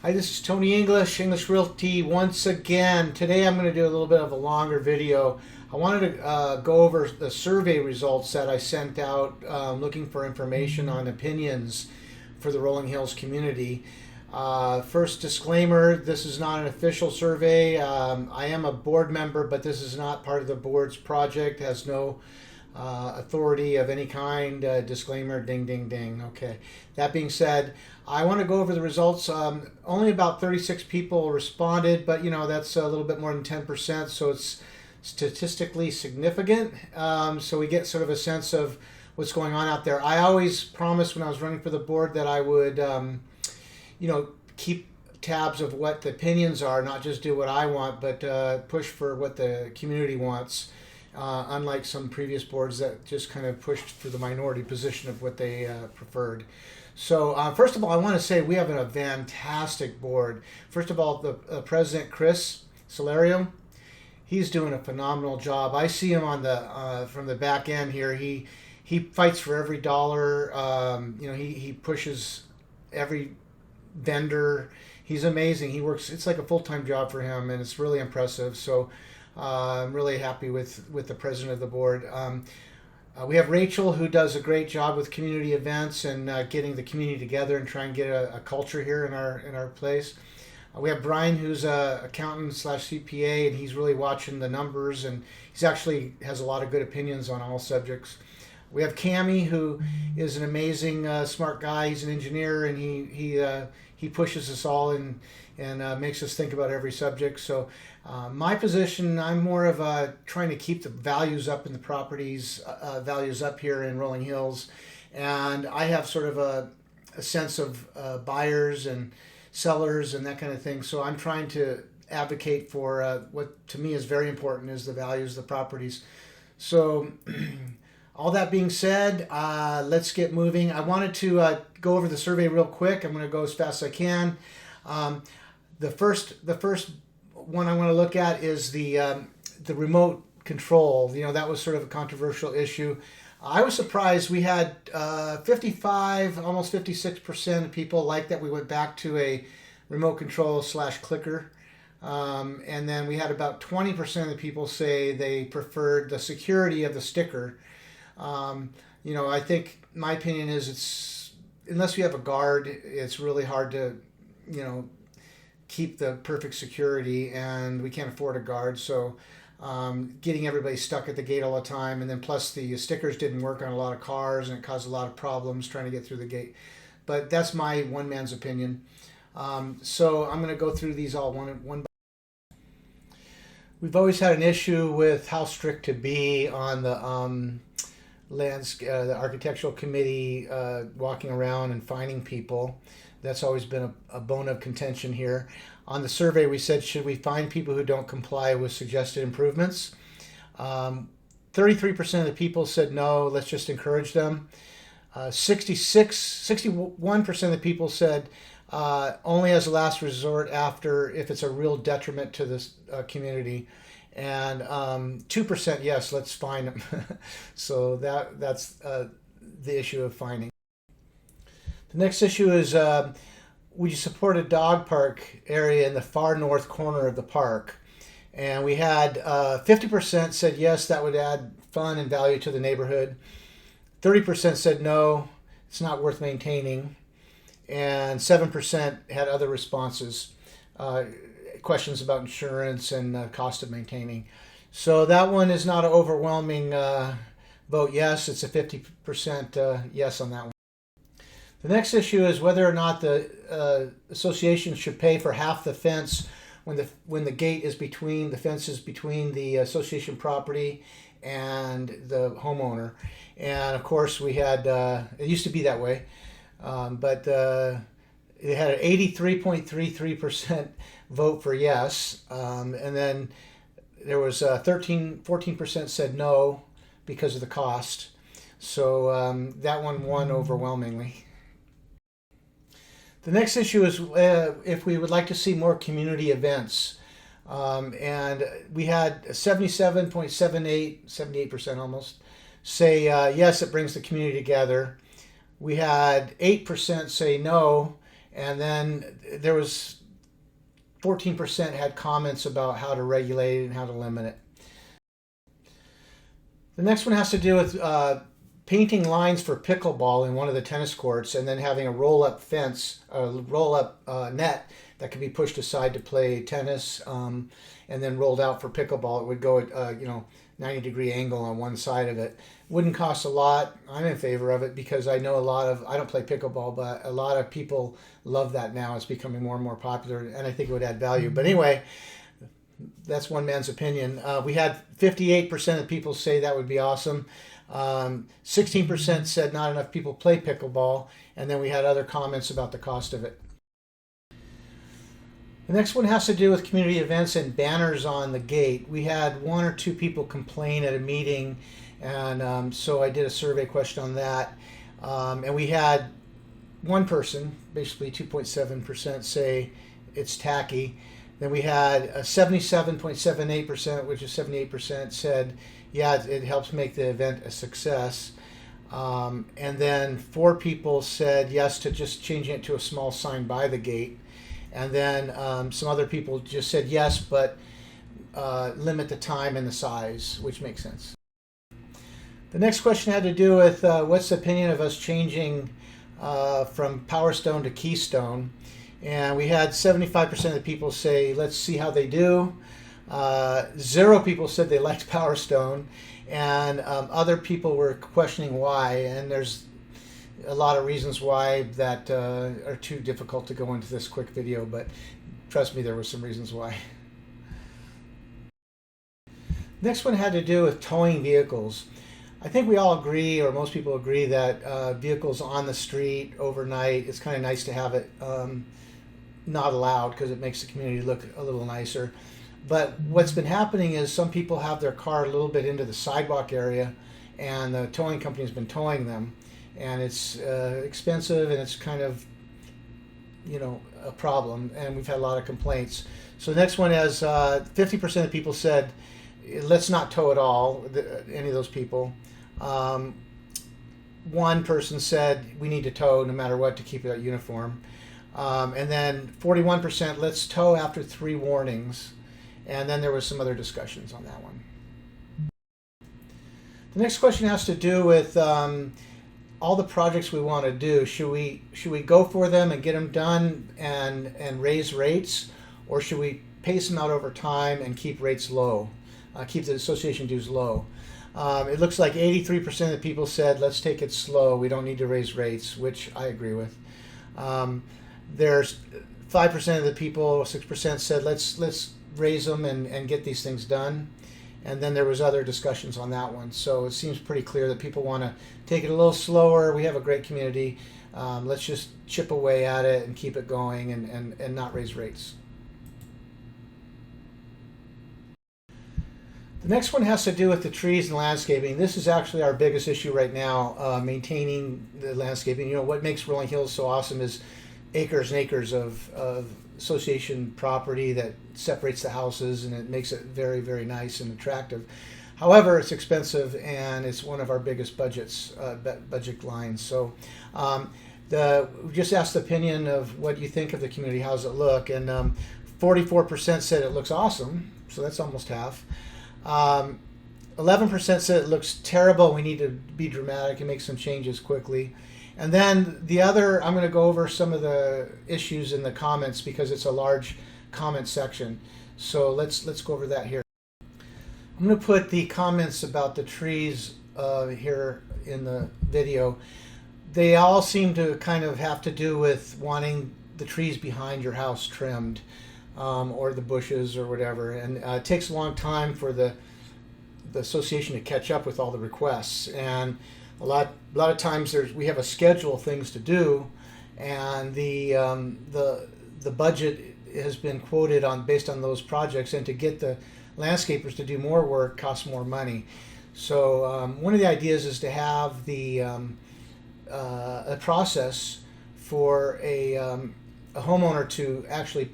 Hi, this is Tony English Realty once again. Today I'm going to do a little bit of a longer video. I wanted to go over the survey results that I sent out looking for information on opinions for the Rolling Hills community. First disclaimer, this is not an official survey. I am a board member, but this is not part of the board's project, has no authority of any kind. Disclaimer, ding, ding, ding. Okay. That being said, I want to go over the results. Only about 36 people responded, but that's a little bit more than 10%, so it's statistically significant. So we get sort of a sense of what's going on out there. I always promised when I was running for the board that I would, keep tabs of what the opinions are, not just do what I want, but push for what the community wants. Unlike some previous boards that just kind of pushed for the minority position of what they preferred. So first of all, I want to say we have a fantastic board. First of all, the President Chris Solario, he's doing a phenomenal job. I see him on the from the back end here. He fights for every dollar. He pushes every vendor. He's amazing. He works. It's like a full-time job for him, and it's really impressive. So I'm really happy with the president of the board. We have Rachel, who does a great job with community events and getting the community together and trying to get a culture here in our place. We have Brian, who's a accountant / CPA, and he's really watching the numbers, and he's actually has a lot of good opinions on all subjects. We have Cami, who is an amazing smart guy. He's an engineer, and he pushes us all and makes us think about every subject. So my position, I'm more of trying to keep the values up in the properties, values up here in Rolling Hills. And I have sort of a sense of buyers and sellers and that kind of thing. So I'm trying to advocate for what to me is very important is the values of the properties. So all that being said, let's get moving. I wanted to go over the survey real quick. I'm going to go as fast as I can. The first one I want to look at is the remote control. That was sort of a controversial issue. I was surprised. We had 55, almost 56% of people like that we went back to a remote control / clicker. And then we had about 20% of the people say they preferred the security of the sticker. I think my opinion is it's unless you have a guard, it's really hard to, keep the perfect security, and we can't afford a guard. So getting everybody stuck at the gate all the time, and then plus the stickers didn't work on a lot of cars, and it caused a lot of problems trying to get through the gate. But that's my one man's opinion. So I'm going to go through these all one. We've always had an issue with how strict to be on the the architectural committee walking around and fining people. That's always been a bone of contention here. On the survey, we said, should we fine people who don't comply with suggested improvements? 33% of the people said no, let's just encourage them. 61% of the people said only as a last resort if it's a real detriment to the community. And 2% yes, let's fine them. So that's the issue of fining. The next issue is would you support a dog park area in the far north corner of the park? And we had 50% said yes, that would add fun and value to the neighborhood. 30% said no, it's not worth maintaining. And 7% had other responses, questions about insurance and cost of maintaining. So that one is not an overwhelming vote yes, it's a 50% yes on that one. The next issue is whether or not the association should pay for half the fence when the gate is between the fences between the association property and the homeowner. And of course, we had it used to be that way, but it had an 83.33% vote for yes, and then there was 14% said no because of the cost. So that one won overwhelmingly. The next issue is if we would like to see more community events. And we had 78% almost, say yes, it brings the community together. We had 8% say no, And then there was 14% had comments about how to regulate it and how to limit it. The next one has to do with painting lines for pickleball in one of the tennis courts, and then having a roll-up fence, a roll-up net that could be pushed aside to play tennis, and then rolled out for pickleball. It would go at 90-degree angle on one side of it. Wouldn't cost a lot. I'm in favor of it because I know I don't play pickleball, but a lot of people love that now. It's becoming more and more popular, and I think it would add value. But anyway, that's one man's opinion. We had 58% of people say that would be awesome. 16% said not enough people play pickleball, and then we had other comments about the cost of it. The next one has to do with community events and banners on the gate. We had 1 or 2 people complain at a meeting, and so I did a survey question on that. And we had one person, basically 2.7%, say it's tacky. Then we had a 77.78%, which is 78%, said, yeah, it helps make the event a success. And then 4 people said yes to just changing it to a small sign by the gate. And then some other people just said yes, but limit the time and the size, which makes sense. The next question had to do with what's the opinion of us changing from Power Stone to Keystone. And we had 75% of the people say, let's see how they do. 0 people said they liked Power Stone. And other people were questioning why. And there's a lot of reasons why that are too difficult to go into this quick video, but trust me, there were some reasons why. Next one had to do with towing vehicles. I think we all agree, or most people agree, that vehicles on the street overnight, it's kind of nice to have it not allowed because it makes the community look a little nicer. But what's been happening is some people have their car a little bit into the sidewalk area, and the towing company's been towing them. And it's expensive, and it's kind of, a problem. And we've had a lot of complaints. So the next one is 50% of people said, let's not tow at all, any of those people. One person said, we need to tow no matter what to keep it uniform. And then 41%, let's tow after 3 warnings. And then there was some other discussions on that one. The next question has to do with all the projects we want to do. Should we go for them and get them done and raise rates, or should we pace them out over time and keep rates low, keep the association dues low? It looks like 83% of the people said let's take it slow. We don't need to raise rates, which I agree with. There's 5% of the people, 6% said let's raise them and get these things done. And then there was other discussions on that one. So it seems pretty clear that people want to take it a little slower. We have a great community. Let's just chip away at it and keep it going and not raise rates. The next one has to do with the trees and landscaping. This is actually our biggest issue right now, maintaining the landscaping. What makes Rolling Hills so awesome is acres and acres of association property that separates the houses, and it makes it very, very nice and attractive. However, it's expensive, and it's one of our biggest budget lines. So we just asked the opinion of what you think of the community. How does it look? And 44% said it looks awesome, so that's almost half. 11% said it looks terrible. We need to be dramatic and make some changes quickly. And then the other, I'm going to go over some of the issues in the comments because it's a large comment section. So let's go over that here. I'm going to put the comments about the trees here in the video. They all seem to kind of have to do with wanting the trees behind your house trimmed, or the bushes or whatever. And it takes a long time for the association to catch up with all the requests. And a lot of times we have a schedule of things to do, and the budget has been quoted based on those projects, and to get the landscapers to do more work costs more money. So one of the ideas is to have a process for a homeowner to actually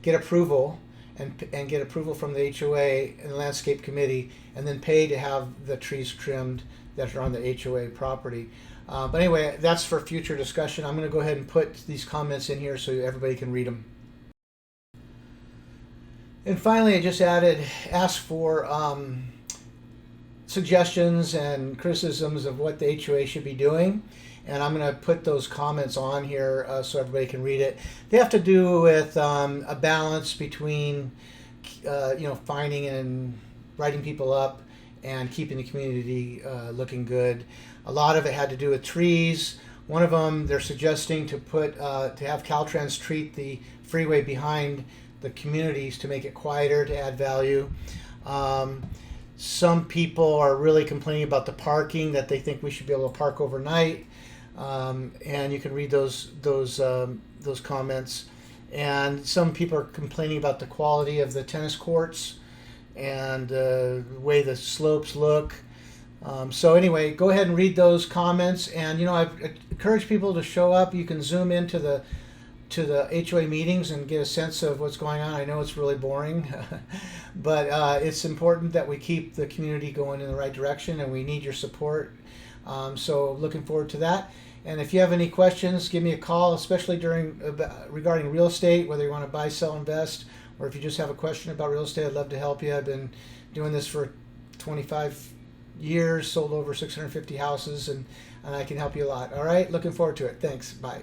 get approval and get approval from the HOA and the landscape committee, and then pay to have the trees trimmed that are on the HOA property. But anyway, that's for future discussion. I'm going to go ahead and put these comments in here so everybody can read them. And finally, I just asked for suggestions and criticisms of what the HOA should be doing. And I'm going to put those comments on here so everybody can read it. They have to do with a balance between, finding and writing people up and keeping the community looking good. A lot of it had to do with trees. One of them, they're suggesting to have Caltrans treat the freeway behind the communities to make it quieter, to add value. Some people are really complaining about the parking, that they think we should be able to park overnight. And you can read those comments. And some people are complaining about the quality of the tennis courts and the way the slopes look. So anyway, go ahead and read those comments. And I encourage people to show up. You can zoom into the HOA meetings and get a sense of what's going on. I know it's really boring, but it's important that we keep the community going in the right direction, and we need your support. So looking forward to that. And if you have any questions, give me a call, especially regarding real estate, whether you want to buy, sell, invest, or if you just have a question about real estate. I'd love to help you. I've been doing this for 25 years, sold over 650 houses, and I can help you a lot. All right, looking forward to it. Thanks. Bye.